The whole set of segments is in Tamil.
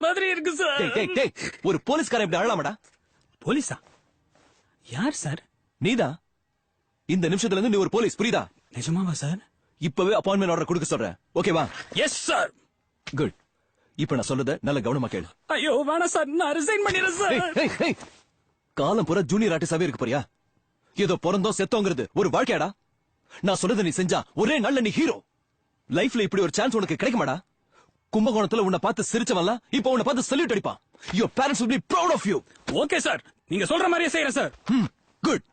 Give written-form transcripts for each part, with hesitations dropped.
மாதிரி இருக்கு சார். ஒரு போலீஸ்காரன் இப்படி அழலாமடா? போலீஸா? யார் சார்? நீதான். இந்த நிமிஷத்துல இருந்து நீ ஒரு போலீஸ், புரியுதா? நிஜமாவா சார்? இப்பவே அப்பாயின்மெண்ட் ஆர்டர் கொடுக்க சொல்றேன், ஓகேவா? Yes sir. குட். இப்ப நான் சொல்றத நல்ல கவனமா கேளு. ஐயோ வேணாம் சார், நான் ரிசைன் பண்ணிடுறேன் சார். காலம் பூரா ஜூனியர் ஆர்டிஸ்டாவே இருக்கு போறியா? ஏதோ பிறந்தோம் செத்தோங்கிறது ஒரு வாழ்க்கையாடா? நான் சொல்றத நீ செஞ்சா ஒரே நாள்ல நீ ஹீரோ. லைஃப்ல இப்படி ஒரு சான்ஸ் உனக்கு கிடைக்குமாடா? கும்பகோணத்துல உன்னை பார்த்து சிரிச்சவன்ல இப்ப உன்னை பார்த்து சல்யூட் அடிப்பான். Your parents will be proud of you. Okay sir, நீங்க சொல்ற மாதிரியே செய்யறேன் sir. Good.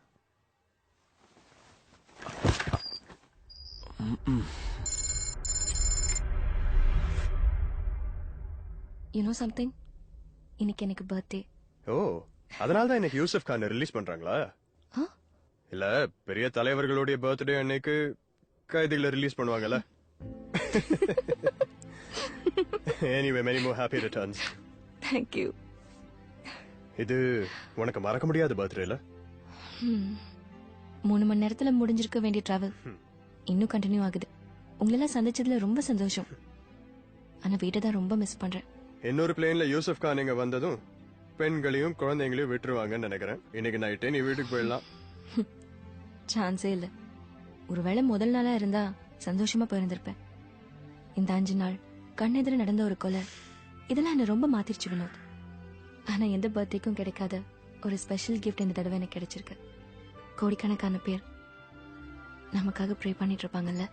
You know something? இன்னைக்கு எனக்கு பர்த்டே. ஓ, அதனால தான் இன்னைக்கு யூசுப் கான் ரிலீஸ் பண்றாங்களா? இல்ல பெரிய தலைவர்களுடைய பர்த்டே அன்னைக்கு கைதிகளை ரிலீஸ் பண்ணுவாங்கல்ல. Anyway, many more happy returns. Thank you. இது உனக்கு மறக்க முடியாத பர்த்டே இல்ல? 3 மணி நேரத்துல முடிஞ்சிருக்க வேண்டிய டிராவல் இன்னும் கண்டினியூ ஆகுது. உங்களெல்லாம் சந்திச்சதுல ரொம்ப சந்தோஷம். ஆனா வீட்டை தான் ரொம்ப மிஸ் பண்றேன். இன்னொரு பிளேன்ல யூசுப் கான் இங்க வந்ததும் பெண்களையும் குழந்தைங்களையும் விட்டுருவாங்கன்னு நினைக்கிறேன். இன்னைக்கு நைட்டே நீ வீட்டுக்கு போயிடலாம். சான்ஸே இல்ல. ஒருவேளை முதல் நாளா இருந்தா சந்தோஷமா போயிருந்திருப்பேன். இந்த 5 நாள் கண்ணெதிர நடந்த ஒரு கொலை இதெல்லாம் என்ன ரொம்ப மாத்திருச்சு வினோத். ஆனா எந்த பர்த்டேக்கும் கிடைக்காத ஒரு ஸ்பெஷல் கிஃப்ட் இந்த தடவை எனக்கு கிடைச்சிருக்கு. கோடிக்கணக்கான பேர் நமக்காக ப்ரே பண்ணிட்டு இருப்பாங்கல்ல.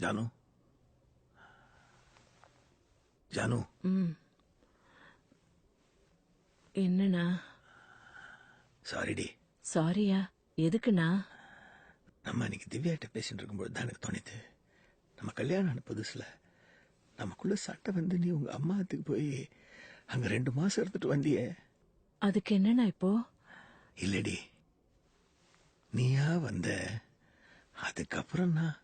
ஜானு, ஜானு. என்னண்ணா? சாரிடி. சாரியா? எதுக்குண்ணா? நம்ம இன்னைக்கு திவ்யாட்ட பேசிட்டு இருக்கும்போது தான் எனக்கு தோணிது, நம்ம கல்யாணம் ஆன புதுசுல நமக்குள்ள சட்டை வந்து நீ உங்க அம்மாத்துக்கு போய் அங்க 2 மாசம் எடுத்துட்டு வந்தியே. அதுக்கு என்னண்ணா இப்போ? இல்லடி, நீயா வந்த. அதுக்கப்புறம் நான்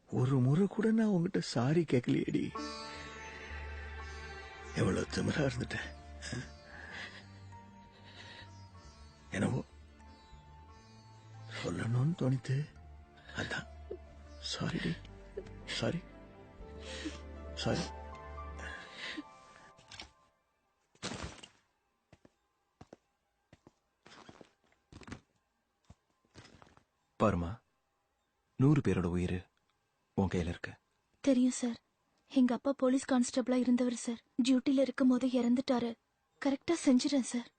ஒரு முறை கூட நான் உங்ககிட்ட சாரி கேட்கலையேடி. எவ்வளவு திமிரா இருந்துட்டேன். என்னவோ சொல்லணும்னு தோணித்து, அதான். சாரிடி, சாரி சாரி. பாருமா, 100 பேரோட உயிர் உன் கையில இருக்கு. தெரியும் சார். எங்க அப்பா போலீஸ் கான்ஸ்டபிளா இருந்தவர் சார். டியூட்டில இருக்கும் போது இறந்துட்டாரு. கரெக்டா செஞ்சிடறேன் sir.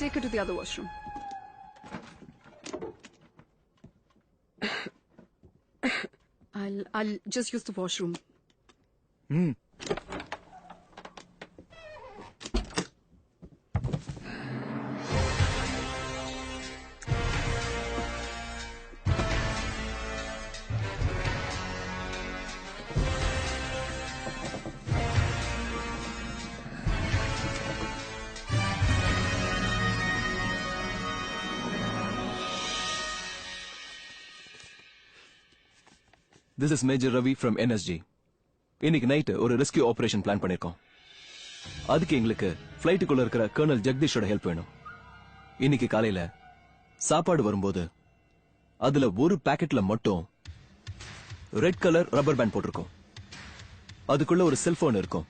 Take her to the other washroom. I'll just use the washroom. This is Major Ravi from NSG. இன்னைக்கு நைட் ஒரு ரெஸ்கியூ ஆபரேஷன் பிளான் பண்ணிருக்கோம். அதுக்கு எங்களுக்கு ஃபிளைட்டுக்குள்ள இருக்கிற கர்னல் ஜெகதீஷோட ஹெல்ப் வேணும். இன்னைக்கு காலையில சாப்பாடு வரும்போது அதுல ஒரு பாக்கெட்ல மட்டும் ரெட் கலர் ரப்பர் பேண்ட் போட்டிருக்கும். அதுக்குள்ள ஒரு செல்போன் இருக்கும்.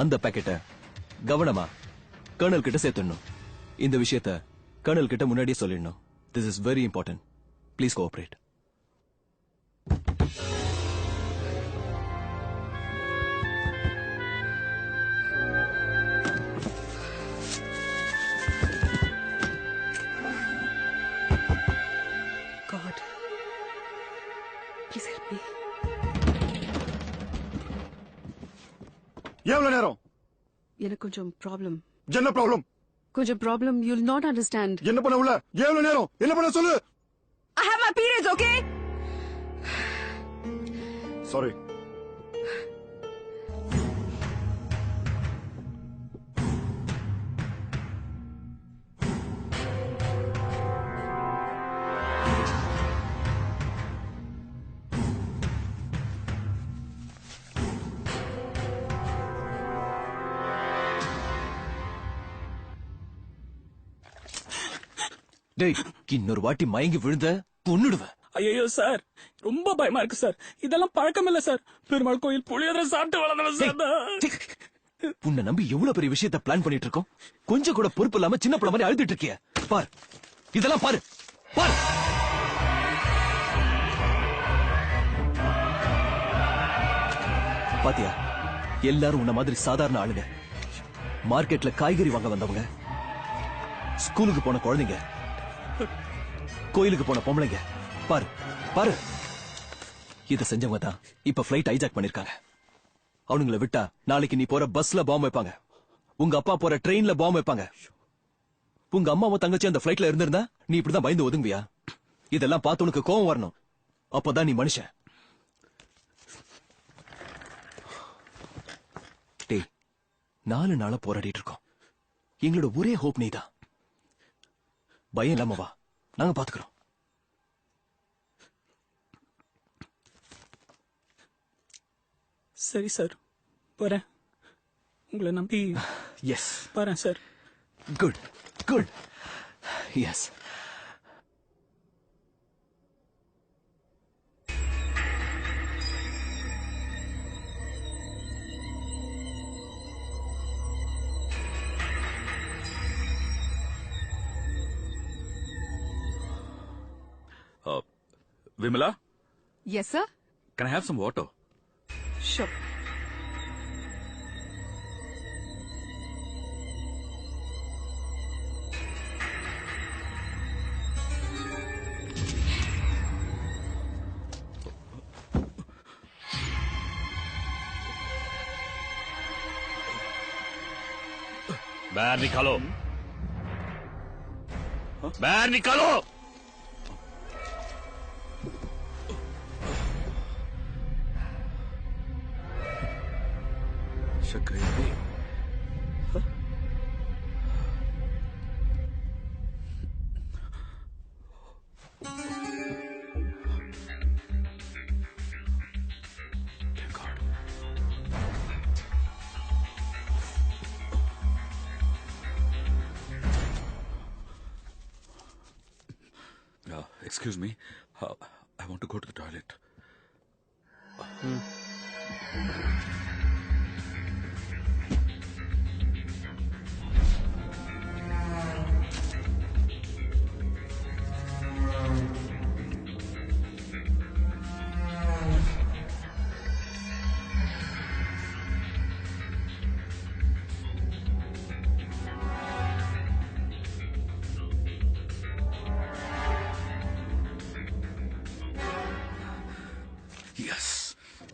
அந்த பாக்கெட்டை கவனமா கர்னல் கிட்ட சேர்த்துடணும். இந்த விஷயத்த கர்னல் கிட்ட முன்னாடியே சொல்லிடணும். This is very important. Please cooperate. God. Please help me. எவ்வளவு நேரம்? எனக்கு கொஞ்சம் ப்ராப்ளம். என்ன ப்ராப்ளம்? கொஞ்சம் ப்ராப்ளம். You'll not understand. என்ன பண்ண உள்ள? எவ்வளவு நேரம்? என்ன பண்ண சொல்லு. I have my periods, okay? Sorry. டேய், இன்னொரு வாட்டி மயங்கி விழுந்த கொன்னுடுவேன். ஐயோ சார், ரொம்ப பயமா இருக்கு சார். இதெல்லாம் பழக்கம் இல்ல சார். பெருமாள் கோயில் புளியோதரை சாப்பிட்டு வளர்ந்தவன் சார் நான். உன்னை நம்பி எவ்வளவு பெரிய விஷயத்த பிளான் பண்ணிட்டு இருக்கோம். கொஞ்சம் கூட பொறுப்பு இல்லாம சின்ன பிள்ளை மாதிரி அழுதுட்டு இருக்கிய. பார், இதெல்லாம் பாரு, பாரு. பாத்தியா, எல்லாரும் உன்ன மாதிரி சாதாரண ஆளுங்க. மார்க்கெட்ல காய்கறி வாங்க வந்தவங்க, ஸ்கூலுக்கு போன குழந்தைங்க, கோயிலுக்கு போன பொம்பளைங்க. பாரு பாரு, இத செஞ்சவங்க தான் இப்ப பிளைட் ஹைஜாக் பண்ணிருக்காங்க. அவனுங்களை விட்டா நாளைக்கு நீ போற பஸ்ல பாம்பு வைப்பாங்க, உங்க அப்பா போற ட்ரெயின்ல பாம்பு வைப்பாங்க. உங்க அம்மாவும் தங்கச்சி அந்த பிளைட்ல இருந்திருந்தா நீ இப்படிதான் பயந்து ஒதுங்குவியா? இதெல்லாம் பார்த்து உனக்கு கோவம் வரணும். அப்பதான் நீ மனுஷன். டேய், 4 நாளா போராடிட்டு இருக்கோம். எங்களோட ஒரே ஹோப் நீதான். பயம் இல்லாம வா, நாங்க பாத்துக்கிறோம். சரி சார், வரேன். உங்களை நம்பி எஸ், வரேன் sir. Good good. Yes. Vimala, Yes, sir. can I have some water? Sure. बाहर निकालो, बाहर निकालो. शक्रिया. Excuse me, I want to go to the toilet. Yes.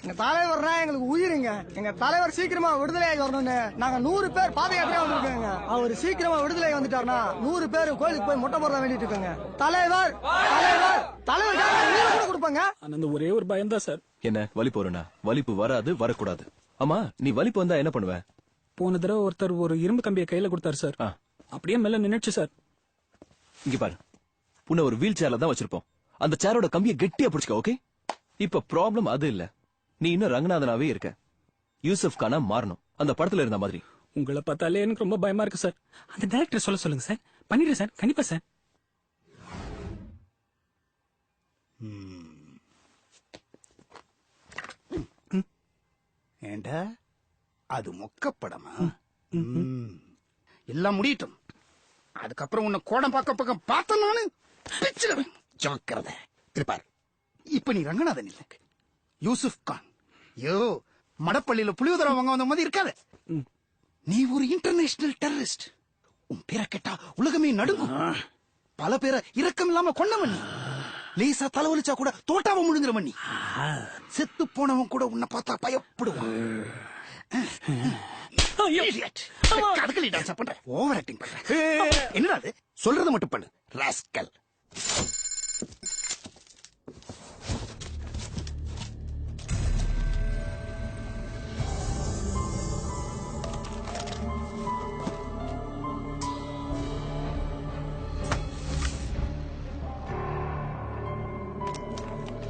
எங்க தலைவர்னா எங்களுக்கு உயிருங்க. எங்க தலைவர் சீக்கிரமா விடுதலையாகி வரணும்னு நாங்க 100 பேர் பாதயாத்திரையா வந்திருக்கோங்க. அவர் சீக்கிரமா விடுதலை வந்துட்டாருன்னா 100 பேர் கோயிலுக்கு போய் மொட்டை போட வேண்டிட்டு இருக்கோங்க. தலைவர் தலைவர் தலைவர் கூட கொடுப்பாங்க. அந்த ஒரே ஒரு பயம் தான் சார். என்ன வலி போறனா? வலிப்பு வராது, வரக்கூடாது. ஆமா, நீ வலிப்பு வந்தா என்ன பண்ணுவ? போன தடவை ஒருத்தர் ஒரு இரும்பு கம்பியை கையில கொடுத்தாரு சார். அப்படியே மேல நின்னுச்சு சார். இங்க பாரு, உன்னை ஒரு வீல் சேர்ல தான் வச்சிருப்போம். அந்த சேரோட கம்பியை கெட்டியா பிடிச்சுக்க. ஓகே, இப்ப ப்ராப்ளம் அது இல்ல. நீ இன்னும் ரங்கநாதனாவே இருக்க. யூசுப் கானா மாறணும், அந்த படத்துல இருந்த மாதிரி. உங்களை பார்த்தாலே எனக்கு ரொம்ப பயமா இருக்கு சார். அந்த டைரக்டர் சொல்லுங்க சார். பண்ணிடுறேன் சார், கண்டிப்பா சார். ஏண்டா அது மொக்கப்படமா? எல்லாம் முடியட்டும். அதுக்கப்புறம் உன்னை கோடம் பக்கம் பார்த்த நானு பிச்சிடுவேன். ஜாக்கிரத. இருப்பார். இப்ப நீ ரங்கநாதன் இல்ல, யூசுப் கான். யோ, மடப்பள்ளியில புளியோதரம் வாங்க வந்த மாதிரி இருக்காத. நீ ஒரு இன்டர்நேஷனல் டெரரிஸ்ட். உன் பேரை கேட்டா உலகமே நடுங்கும். பல பேரை இரக்கம் இல்லாம கொண்டவன் நீ. லேசா தலைவலிச்சா கூட தோட்டாவ முழுங்குறவன் நீ. செத்து போனவன் கூட உன்னை பார்த்தா பயப்படுவான். கதகளி டான்ஸ் பண்ற, ஓவர் ஆக்டிங் பண்ற. என்னடா அது? சொல்றத மட்டும் பண்ணு ராஸ்கல்.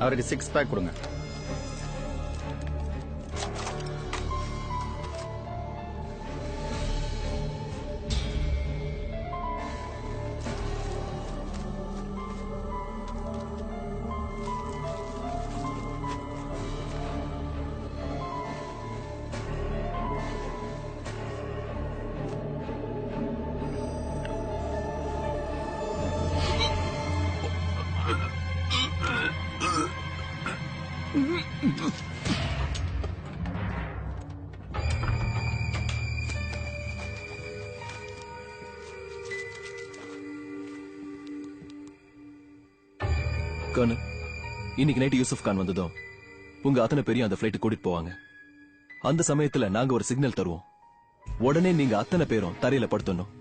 அவருக்கு 6 பேக் கொடுங்க. கர்னல், இன்னைக்கு நைட் யூசுப் கான் வந்ததும் உங்க அத்தனை பேரையும் அந்த பிளைட் கூட்டிட்டு போவாங்க. அந்த சமயத்துல நாங்க ஒரு சிக்னல் தருவோம். உடனே நீங்க அத்தனை பேரும் தரையில படுத்தணும்.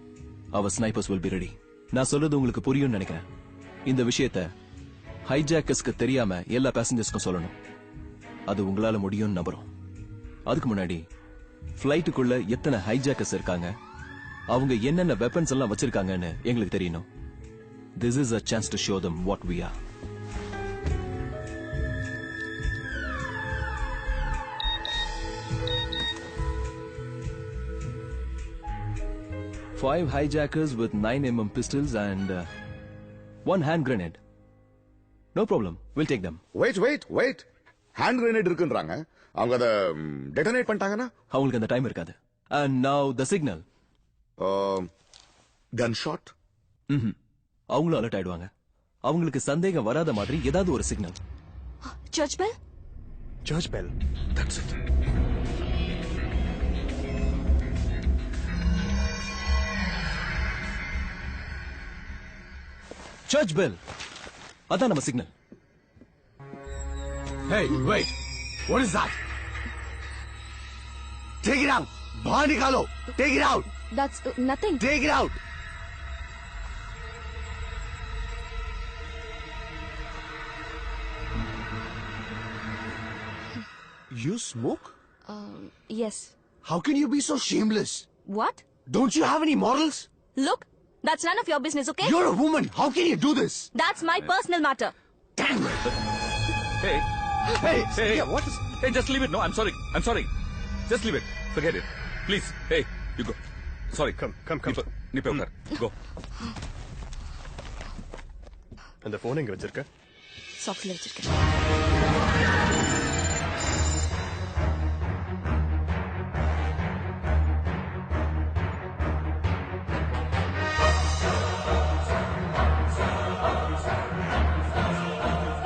அவர் ஸ்னைப்பர்ஸ் will be ready. நான் சொல்றது உங்களுக்கு புரியும்னு நினைக்கிறேன். இந்த விஷயத்த ஹைஜாக்கர்ஸ்க்கு தெரியாம எல்லா பேசஞ்சர்ஸ்க்கும் சொல்லணும். அது உங்களால முடியும்னு நம்புறோம். அதுக்கு முன்னாடி பிளைட்டுக்குள்ள எத்தனை ஹைஜாக்கர்ஸ் இருக்காங்க, அவங்க என்னென்ன வெப்பன்ஸ் எல்லாம் வச்சிருக்காங்கன்னு எங்களுக்கு தெரியணும். This is a chance to show them what we are. Five hijackers with 9mm pistols and 1 hand grenade. No problem. We'll take them. Wait. Hand grenade இருக்குன்றாங்க. அவங்க அத டெட்டனேட் பண்ணிட்டாங்கன்னா அவங்களுக்கு அந்த டைம் இருக்காது. And now the signal. Gun shot. அவங்களும் அலர்ட் ஆயிடுவாங்க. அவங்களுக்கு சந்தேகம் வராத மாதிரி ஏதாவது ஒரு signal. Church bell? Church bell. That's it. Church bell. அதான் நம்ம signal. Hey, wait. What is that? Take it out. बाहर निकालो. Take it out. That's nothing. Take it out. You smoke? Yes. How can you be so shameless? What? Don't you have any morals? Look, that's none of your business, okay? You're a woman. How can you do this? That's my personal matter. Damn it. Hey. Hey, Yeah, what is... Hey, just leave it. No, I'm sorry. Just leave it. Forget it. Please. Hey, you go. Sorry. Come. நீ போய் உட்கார். Go. அந்த போன் எங்க வச்சிருக்க? சாக்ஸ்ல வச்சிருக்கேன்.